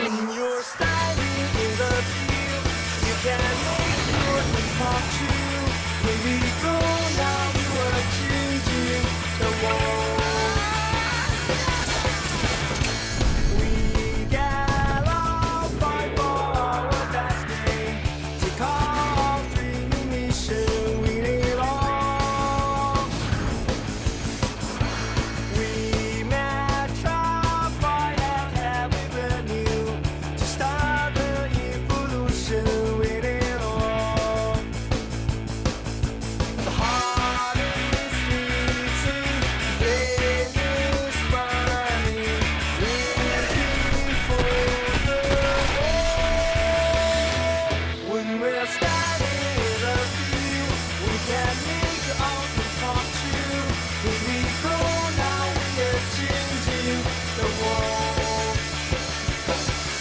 When you're standing in the field, you can make your dreams come true. When we go now, we were changing the world. We get up, fight for our best day. Take our dreaming mission, win it all. We met, try, fight, and everyone new to start the evolution, win it all. The heart is beating, the flame is burning, looking for the goal. When we're standing in the field, we can make our dreams come true. When we go now, we are changing the world.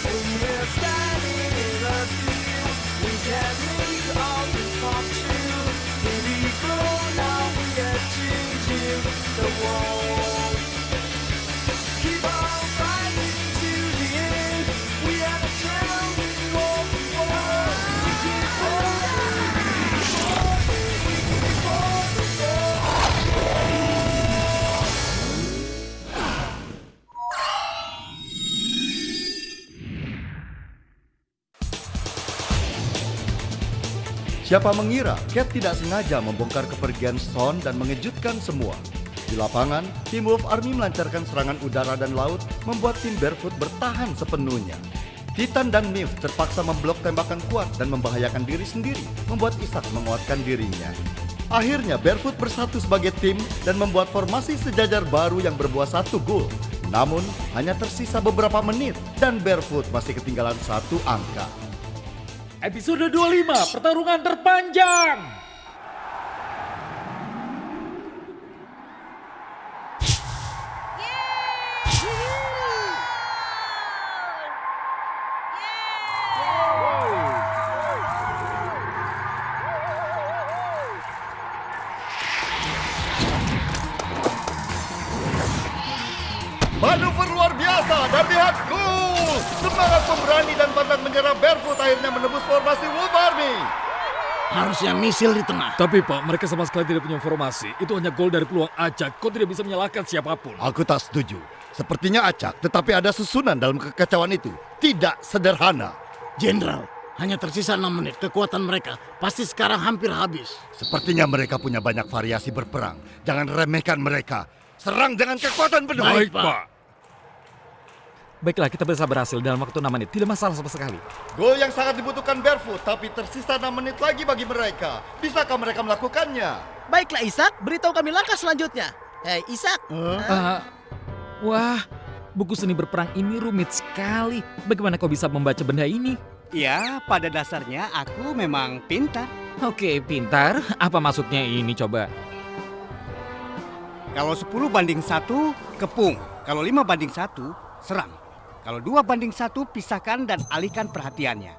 When we're standing in the field, we can make our dreams come true. When we go now, we are changing the world. Keep on fighting to the end. We are the champions of the world. We keep fighting, we keep fighting. Siapa mengira Cat tidak sengaja membongkar kepergian Son dan mengejutkan semua. Di lapangan, tim Wolf Army melancarkan serangan udara dan laut, membuat tim Barefoot bertahan sepenuhnya. Titan dan Mif terpaksa memblok tembakan kuat dan membahayakan diri sendiri, membuat Isaac menguatkan dirinya. Akhirnya Barefoot bersatu sebagai tim dan membuat formasi sejajar baru yang berbuah 1 gol. Namun, hanya tersisa beberapa menit dan Barefoot masih ketinggalan 1 angka. Episode 25, pertarungan terpanjang. Manuver luar biasa dan lihat gol! Semangat pemberani dan pantang menyerah Barefoot akhirnya menembus formasi Wolf Army. Harusnya misil di tengah. Tapi Pak, mereka sama sekali tidak punya formasi. Itu hanya gol dari peluang acak. Kau tidak bisa menyalahkan siapapun. Aku tak setuju. Sepertinya acak, tetapi ada susunan dalam kekacauan itu. Tidak sederhana. Jenderal, hanya tersisa 6 menit. Kekuatan mereka pasti sekarang hampir habis. Sepertinya mereka punya banyak variasi berperang. Jangan remehkan mereka. Serang dengan kekuatan penuh. Baik, Pak. Baiklah, kita bisa berhasil dalam waktu 6 menit. Tidak masalah sama sekali. Gol yang sangat dibutuhkan Barefoot, tapi tersisa 6 menit lagi bagi mereka. Bisakah mereka melakukannya? Baiklah Ishak, beritahu kami langkah selanjutnya. Hei Ishak. Wah, buku seni berperang ini rumit sekali. Bagaimana kau bisa membaca benda ini? Ya, pada dasarnya aku memang pintar. Oke, pintar. Apa maksudnya ini coba? Kalau 10 banding 1, kepung. Kalau 5 banding 1, serang. Kalau 2 banding 1, pisahkan dan alihkan perhatiannya.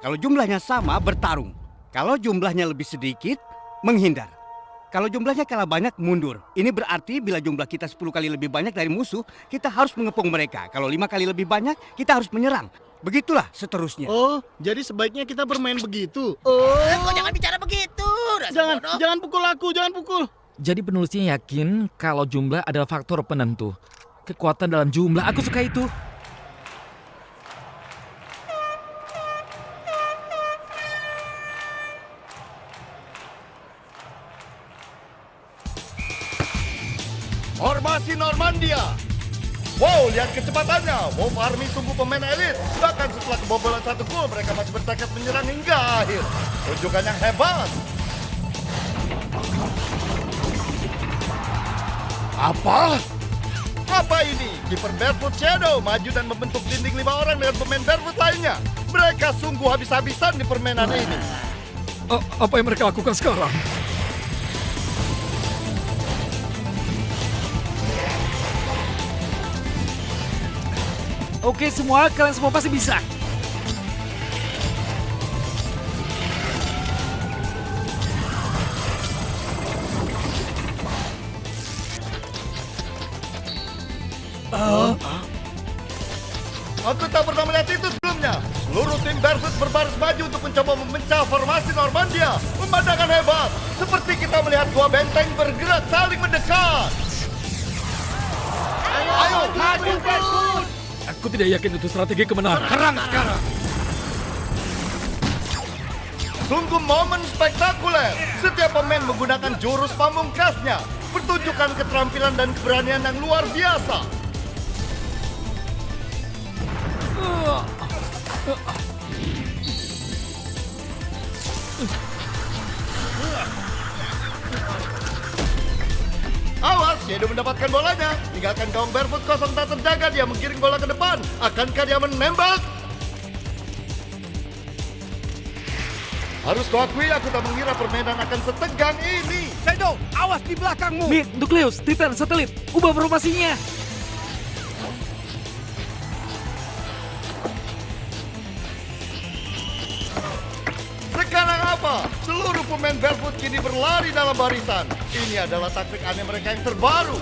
Kalau jumlahnya sama, bertarung. Kalau jumlahnya lebih sedikit, menghindar. Kalau jumlahnya kalah banyak, mundur. Ini berarti bila jumlah kita 10 kali lebih banyak dari musuh, kita harus mengepung mereka. Kalau 5 kali lebih banyak, kita harus menyerang. Begitulah seterusnya. Oh, jadi sebaiknya kita bermain begitu. Kau jangan bicara begitu. Jangan pukul aku, jangan pukul. Jadi penulisnya yakin kalau jumlah adalah faktor penentu. Kekuatan dalam jumlah, aku suka itu. Formasi Normandia. Wow, lihat kecepatannya. Wolf Army sungguh pemain elit. Bahkan setelah kebobolan 1 gol, mereka masih bertekad menyerang hingga akhir. Tunjukkan yang hebat. Apa? Apa ini? Kiper Barefoot Shadow maju dan membentuk dinding 5 orang dengan pemain Barefoot lainnya. Mereka sungguh habis-habisan di permainan ini. Apa yang mereka lakukan sekarang? Oke semua, kalian semua pasti bisa. Aku tak pernah melihat itu sebelumnya. Seluruh tim Barefoot berbaris maju untuk mencoba memecah formasi Normandia. Pemandangan hebat, seperti kita melihat dua benteng bergerak saling mendekat. Ayo, maju Barefoot! Aku tidak yakin itu strategi kemenangan. Serang sekarang. Sungguh momen spektakuler. Setiap pemain menggunakan jurus pamungkasnya, pertunjukan keterampilan dan keberanian yang luar biasa. Awas, Shadow mendapatkan bolanya. Tinggalkan gawang Barefoot kosong tak terjaga. Dia menggiring bola ke depan. Akankah dia menembak? Harus kuakui, aku tak mengira permainan akan setegang ini. Shadow, awas di belakangmu. Mit, Nukleus, Titan, satelit, ubah formasinya. Sekarang apa? Seluruh pemain Barefoot kini berlari dalam barisan. Ini adalah taktik aneh mereka yang terbaru.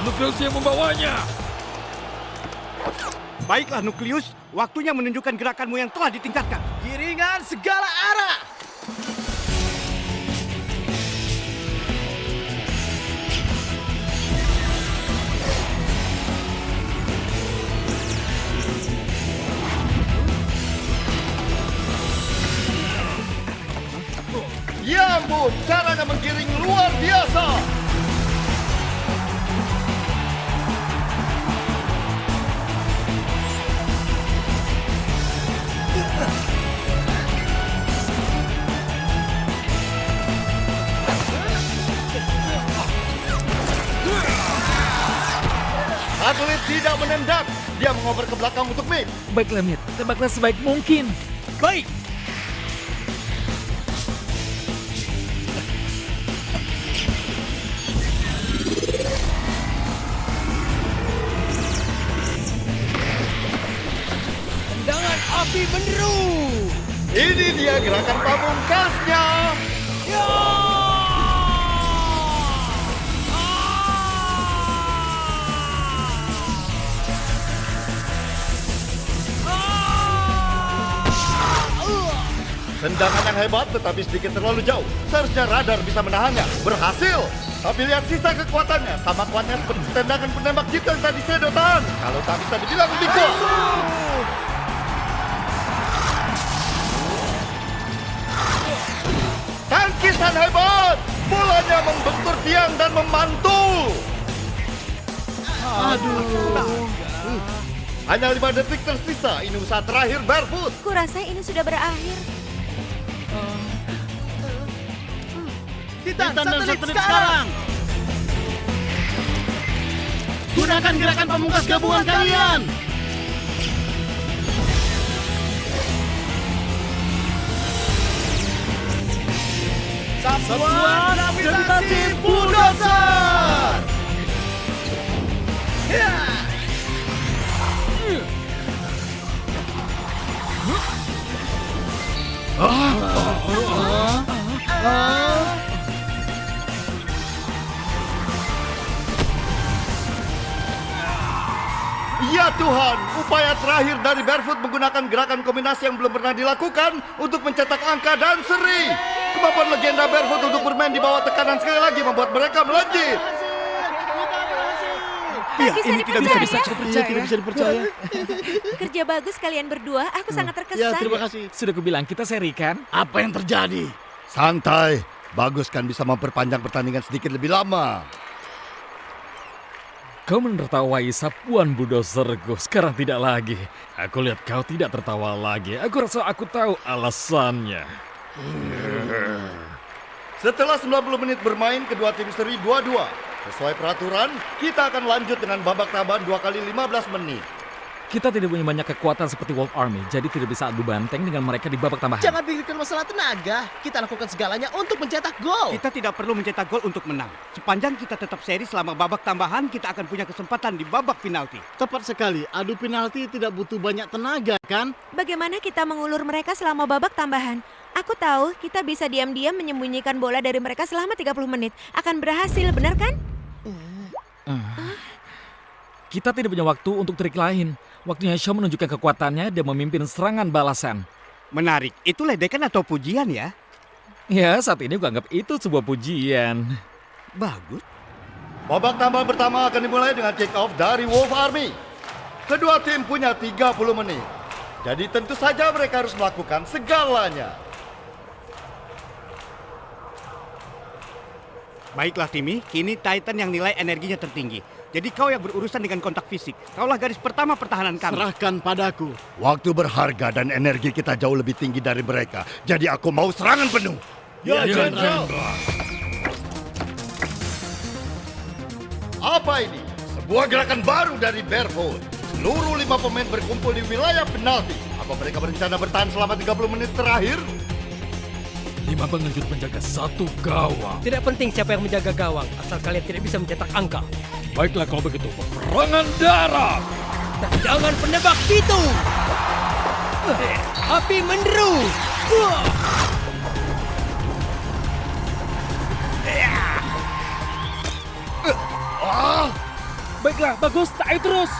Nukleus yang membawanya. Baiklah Nukleus, waktunya menunjukkan gerakanmu yang telah ditingkatkan. Giringan segala arah. Ya ampun, caranya menggiring luar biasa. Atlet tidak menendang, dia mengoper ke belakang untuk Mit. Baiklah, Mit. Tembaklah sebaik mungkin. Baik. Tendangan api menderu. Ini dia gerakan pamungkasnya. Tendangan yang hebat tetapi sedikit terlalu jauh. Seharusnya radar bisa menahannya. Berhasil. Tapi lihat sisa kekuatannya. Sama kuatnya seperti tendangan penembak jitu yang tadi Shadow tahan. Kalau tak bisa dibilang lebih kuat. Tangkisan hebat. Bolanya membentur tiang dan memantul. Hanya 5 detik tersisa. Ini usaha terakhir Barefoot. Kurasa ini sudah berakhir. Titan, Dan satelit satelit sekarang. sekarang. Gunakan gerakan pamungkas gabungan kalian. Satuan gravitasi bulldozer. Ya. Ya Tuhan, upaya terakhir dari Barefoot menggunakan gerakan kombinasi yang belum pernah dilakukan untuk mencetak angka dan seri. Kemampuan legenda Barefoot untuk bermain di bawah tekanan sekali lagi membuat mereka melejit. Tak bisa dipercaya. Tidak bisa dipercaya. Kerja bagus kalian berdua. Aku sangat Ya, terkesan. terima kasih. Sudah kubilang kita seri kan? Apa yang terjadi? Santai, bagus kan bisa memperpanjang pertandingan sedikit lebih lama. Kau menertawai sapuan bulldozerku, sekarang tidak lagi. Aku lihat kau tidak tertawa lagi. Aku rasa aku tahu alasannya. Setelah 90 menit bermain, kedua tim seri 2-2. Sesuai peraturan, kita akan lanjut dengan babak tambahan 2 kali 15 menit. Kita tidak punya banyak kekuatan seperti Wolf Army, jadi tidak bisa adu banteng dengan mereka di babak tambahan. Jangan pikirkan masalah tenaga. Kita lakukan segalanya untuk mencetak gol. Kita tidak perlu mencetak gol untuk menang. Sepanjang kita tetap seri selama babak tambahan, kita akan punya kesempatan di babak penalti. Tepat sekali, adu penalti tidak butuh banyak tenaga, kan? Bagaimana kita mengulur mereka selama babak tambahan? Aku tahu kita bisa diam-diam menyembunyikan bola dari mereka selama 30 menit. Akan berhasil, benar kan? Kita tidak punya waktu untuk trik lain. Waktunya Shaw menunjukkan kekuatannya dan memimpin serangan balasan. Menarik, itu ledekan atau pujian ya? Ya, saat ini gue anggap itu sebuah pujian. Bagus. Babak tambahan pertama akan dimulai dengan kick off dari Wolf Army. Kedua tim punya 30 menit. Jadi tentu saja mereka harus melakukan segalanya. Baiklah Timmy, kini Titan yang nilai energinya tertinggi. Jadi kau yang berurusan dengan kontak fisik. Kaulah garis pertama pertahanan kami. Serahkan padaku. Waktu berharga dan energi kita jauh lebih tinggi dari mereka. Jadi aku mau serangan penuh. Ya, Jenderal. Apa ini? Sebuah gerakan baru dari Barefoot. Seluruh 5 pemain berkumpul di wilayah penalti. Apa mereka berencana bertahan selama 30 menit terakhir? 5 pengejut menjaga 1 gawang. Tidak penting siapa yang menjaga gawang, asal kalian tidak bisa mencetak angka. Baiklah kalau begitu, peperangan darat. Dan jangan penebak itu! Api menderu! Baiklah, bagus, tarik terus.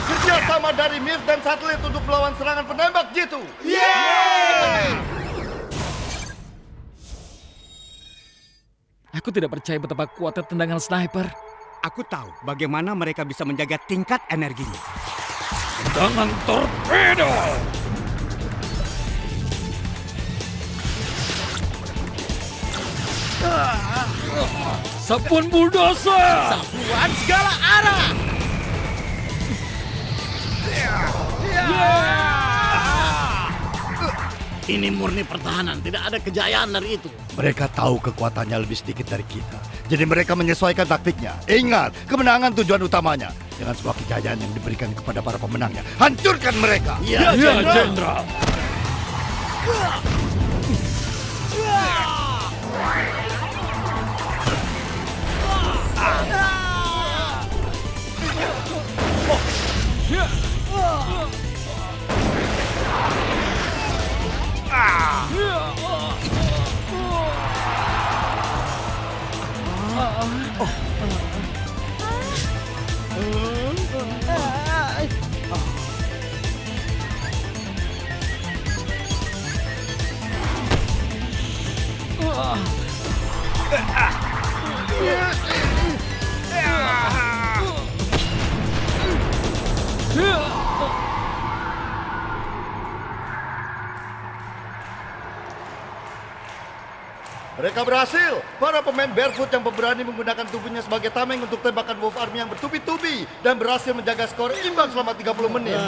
Kerjasama dari Mir dan satelit untuk melawan serangan penembak jitu. Aku tidak percaya betapa kuatnya tendangan sniper. Aku tahu bagaimana mereka bisa menjaga tingkat energinya. Tendangan torpedo. Sapuan bulldozer. Buat segala arah. Ini murni pertahanan, tidak ada kejayaan dari itu. Mereka tahu kekuatannya lebih sedikit dari kita. Jadi mereka menyesuaikan taktiknya. Ingat, kemenangan tujuan utamanya. Dengan semua kejayaan yang diberikan kepada para pemenangnya. Hancurkan mereka! Ya, Jenderal. Mereka berhasil. Para pemain Barefoot yang pemberani menggunakan tubuhnya sebagai tameng untuk tembakan Wolf Army yang bertubi-tubi dan berhasil menjaga skor imbang selama 30 menit.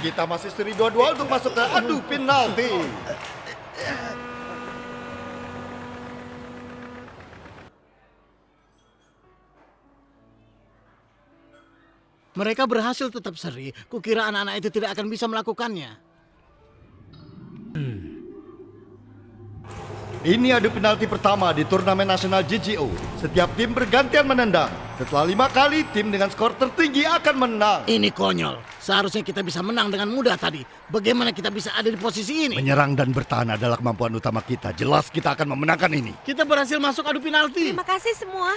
Kita masih seri 2-2 untuk masuk ke adu penalti. Mereka berhasil tetap seri. Kukira anak-anak itu tidak akan bisa melakukannya. Ini adu penalti pertama di turnamen nasional GGO. Setiap tim bergantian menendang. Setelah 5 kali, tim dengan skor tertinggi akan menang. Ini konyol. Seharusnya kita bisa menang dengan mudah tadi. Bagaimana kita bisa ada di posisi ini? Menyerang dan bertahan adalah kemampuan utama kita. Jelas kita akan memenangkan ini. Kita berhasil masuk adu penalti. Terima kasih semua.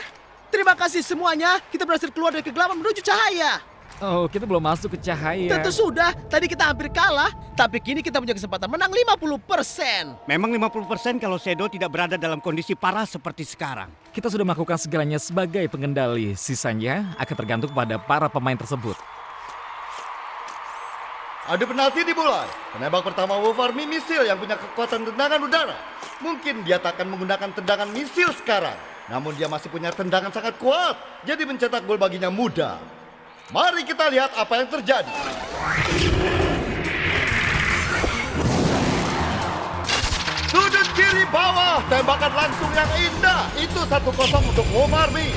Terima kasih semuanya. Kita berhasil keluar dari kegelapan menuju cahaya. Oh, kita belum masuk ke cahaya. Tentu sudah. Tadi kita hampir kalah. Tapi kini kita punya kesempatan menang 50%. Memang 50% kalau Shadow tidak berada dalam kondisi parah seperti sekarang. Kita sudah melakukan segalanya sebagai pengendali. Sisanya akan tergantung pada para pemain tersebut. Adu penalti dimulai. Penembak pertama Wolf Army misil yang punya kekuatan tendangan udara. Mungkin dia tak akan menggunakan tendangan misil sekarang. Namun dia masih punya tendangan sangat kuat. Jadi mencetak gol baginya mudah. Mari kita lihat apa yang terjadi. Sudut kiri. Kiri bawah, tembakan langsung yang indah. Itu 1-0 untuk Wolf Army.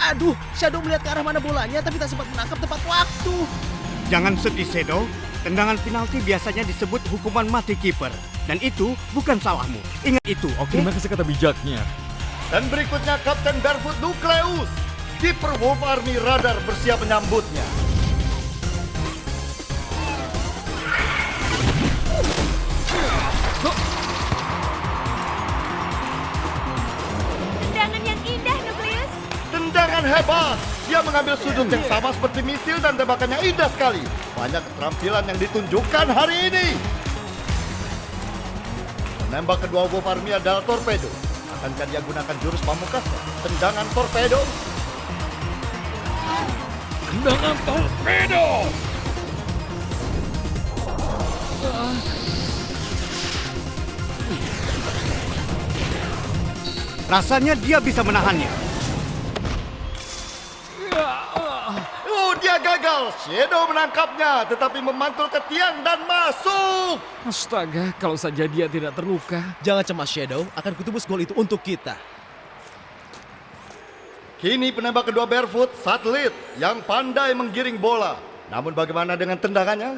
Aduh, Shadow melihat ke arah mana bolanya tapi tak sempat menangkap tepat waktu. Jangan sedih, Shadow. Tendangan penalti biasanya disebut hukuman mati kiper. Dan itu bukan salahmu. Ingat itu, oke? Terima kasih kata bijaknya. Dan berikutnya Kapten Barefoot Nucleus. Kiper Wolf Army Radar bersiap menyambutnya. Tendangan yang indah, Nucleus. Tendangan hebat. Dia mengambil sudut yang sama seperti misil dan tembakannya indah sekali. Banyak keterampilan yang ditunjukkan hari ini. Penembak kedua Wolf Army adalah Torpedo. Akankah dia gunakan jurus pamungkasnya? Tendangan Torpedo. Tendangan torpedo. Rasanya dia bisa menahannya. Oh, dia gagal. Shadow menangkapnya, tetapi memantul ke tiang dan masuk. Astaga, kalau saja dia tidak terluka. Jangan cemas Shadow, akan kutebus gol itu untuk kita. Kini penembak kedua Barefoot, Satelit, yang pandai menggiring bola. Namun bagaimana dengan tendangannya?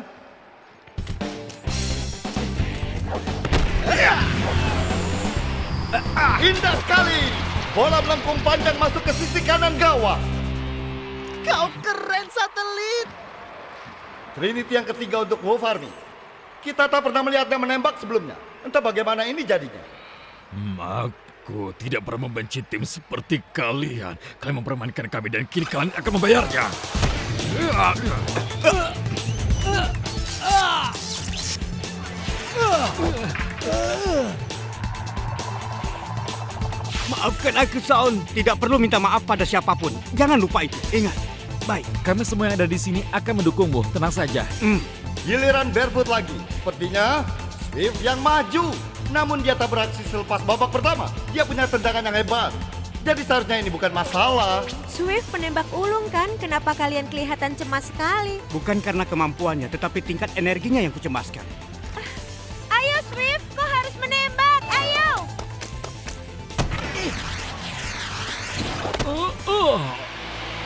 Indah sekali. Bola melengkung panjang masuk ke sisi kanan gawang. Kau keren, Satelit. Trinity yang ketiga untuk Wolf Army. Kita tak pernah melihatnya menembak sebelumnya. Entah bagaimana ini jadinya. Aku tidak pernah membenci tim seperti kalian. Kalian mempermainkan kami dan kini kalian akan membayarnya. Maafkan aku, Son. Tidak perlu minta maaf pada siapapun. Jangan lupa itu. Ingat. Baik. Kami semua yang ada di sini akan mendukungmu. Tenang saja. Giliran Barefoot lagi. Sepertinya Swift yang maju. Namun dia tak beraksi selepas babak pertama. Dia punya tendangan yang hebat. Jadi seharusnya ini bukan masalah. Swift penembak ulung kan? Kenapa kalian kelihatan cemas sekali? Bukan karena kemampuannya, tetapi tingkat energinya yang kucemaskan. Ayo Swift, kau harus menembak. Ayo.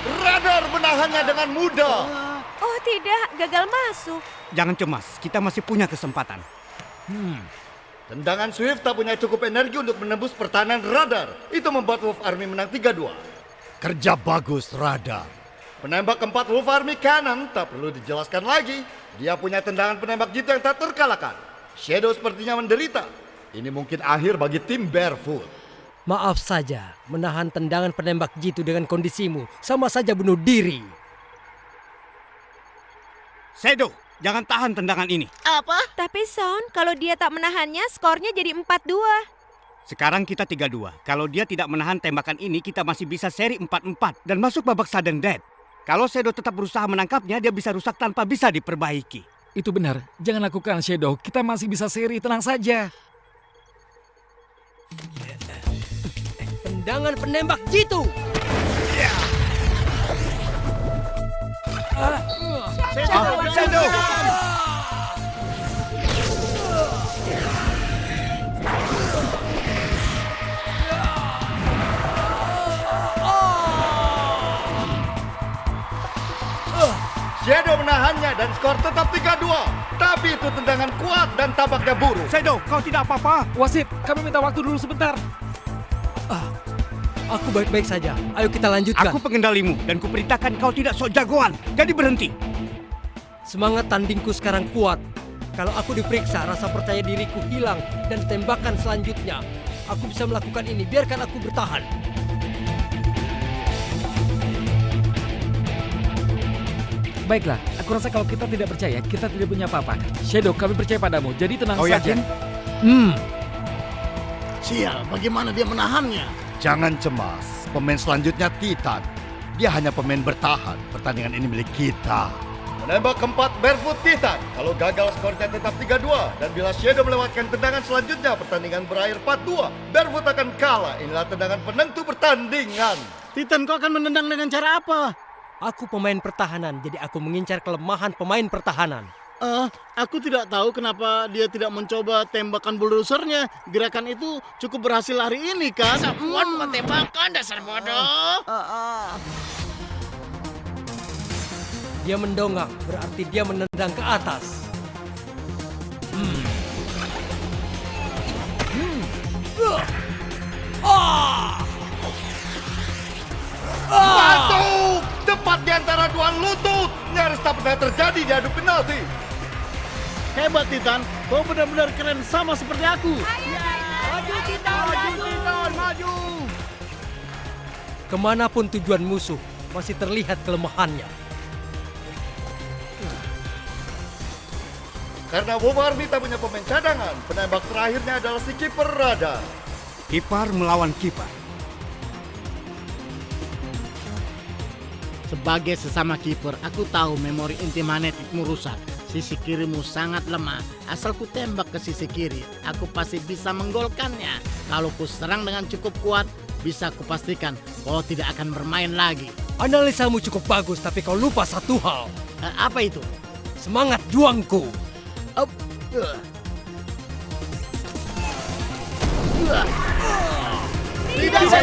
Radar menahannya dengan mudah. Oh tidak, gagal masuk. Jangan cemas, kita masih punya kesempatan. Tendangan Swift tak punya cukup energi untuk menembus pertahanan Radar. Itu membuat Wolf Army menang 3-2. Kerja bagus Radar. Penembak keempat Wolf Army Cannon tak perlu dijelaskan lagi. Dia punya tendangan penembak jitu yang tak terkalahkan. Shadow sepertinya menderita. Ini mungkin akhir bagi tim Barefoot. Maaf saja, menahan tendangan penembak jitu dengan kondisimu sama saja bunuh diri. Shadow, jangan tahan tendangan ini. Apa? Tapi Son, kalau dia tak menahannya, skornya jadi 4-2. Sekarang kita 3-2. Kalau dia tidak menahan tembakan ini, kita masih bisa seri 4-4 dan masuk babak sudden death. Kalau Shadow tetap berusaha menangkapnya, dia bisa rusak tanpa bisa diperbaiki. Itu benar. Jangan lakukan, Shadow. Kita masih bisa seri. Tenang saja. Tendangan penembak jitu. Shadow! Shadow menahannya dan skor tetap 3-2. Tapi itu tendangan kuat dan tampaknya buruk. Shadow, kau tidak apa-apa. Wasit, kami minta waktu dulu sebentar. Aku baik-baik saja. Ayo kita lanjutkan. Aku pengendalimu dan kuperintahkan kau tidak sok jagoan. Jadi berhenti. Semangat tandingku sekarang kuat. Kalau aku diperiksa, rasa percaya diriku hilang dan tembakan selanjutnya. Aku bisa melakukan ini. Biarkan aku bertahan. Baiklah, aku rasa kalau kita tidak percaya, kita tidak punya apa-apa. Shadow, kami percaya padamu. Jadi tenang Kau saja. yakin? Sial, bagaimana dia menahannya? Jangan cemas, pemain selanjutnya Titan. Dia hanya pemain bertahan. Pertandingan ini milik kita. Menembak keempat Barefoot Titan. Kalau gagal skornya tetap 3-2. Dan bila Shadow melewatkan tendangan selanjutnya, pertandingan berakhir 4-2. Barefoot akan kalah. Inilah tendangan penentu pertandingan. Titan, kau akan menendang dengan cara apa? Aku pemain pertahanan, jadi aku mengincar kelemahan pemain pertahanan. Aku tidak tahu kenapa dia tidak mencoba tembakan bulldosernya. Gerakan itu cukup berhasil hari ini kan? Sapuan bukan tembakan, dasar bodoh. Dia mendongak, berarti dia menendang ke atas. Masuk! Tepat di antara dua lutut. Nyaris tak pernah terjadi di adu penalti. Hebat Titan, kau benar-benar keren sama seperti aku. Kemanapun tujuan musuh, masih terlihat kelemahannya. Karena WoW Army tak punya pemain cadangan, penembak terakhirnya adalah si kiper radar. Kiper melawan kiper. Sebagai sesama kiper, aku tahu memori inti magnetikmu rusak. Sisi kirimu sangat lemah. Asal ku tembak ke sisi kiri, aku pasti bisa menggolkannya. Kalau ku serang dengan cukup kuat, bisa kupastikan kau tidak akan bermain lagi. Analisamu cukup bagus, tapi kau lupa satu hal. Apa itu? Semangat juangku. Tidak bisa.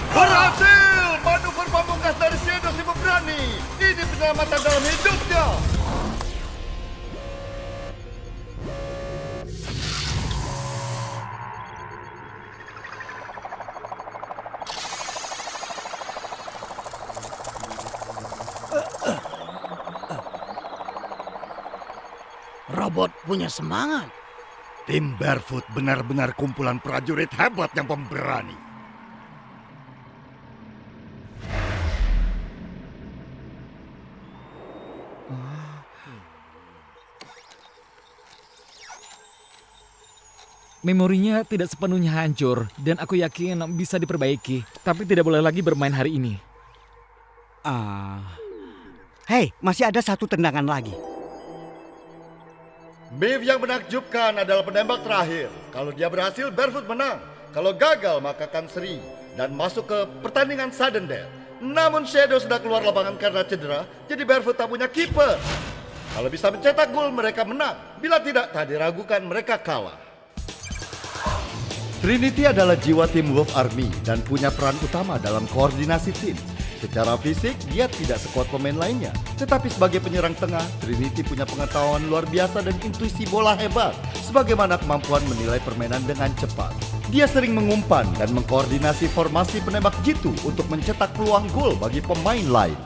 Berhasil! Manuver pamungkas dari Shadow si pemberani. Ini penyelamatan dalam hidupnya. Robot punya semangat. Tim Barefoot benar-benar kumpulan prajurit hebat yang pemberani. Memorinya tidak sepenuhnya hancur dan aku yakin bisa diperbaiki. Tapi tidak boleh lagi bermain hari ini. Hei, masih ada satu tendangan lagi. Move yang menakjubkan adalah penembak terakhir. Kalau dia berhasil, Barefoot menang. Kalau gagal, maka akan seri dan masuk ke pertandingan sudden death. Namun Shadow sudah keluar lapangan karena cedera, jadi Barefoot tak punya kiper. Kalau bisa mencetak gol, mereka menang. Bila tidak, tak diragukan mereka kalah. Trinity adalah jiwa tim Wolf Army dan punya peran utama dalam koordinasi tim. Secara fisik, dia tidak sekuat pemain lainnya. Tetapi sebagai penyerang tengah, Trinity punya pengetahuan luar biasa dan intuisi bola hebat. Sebagaimana kemampuan menilai permainan dengan cepat. Dia sering mengumpan dan mengkoordinasi formasi penembak jitu untuk mencetak peluang gol bagi pemain lain.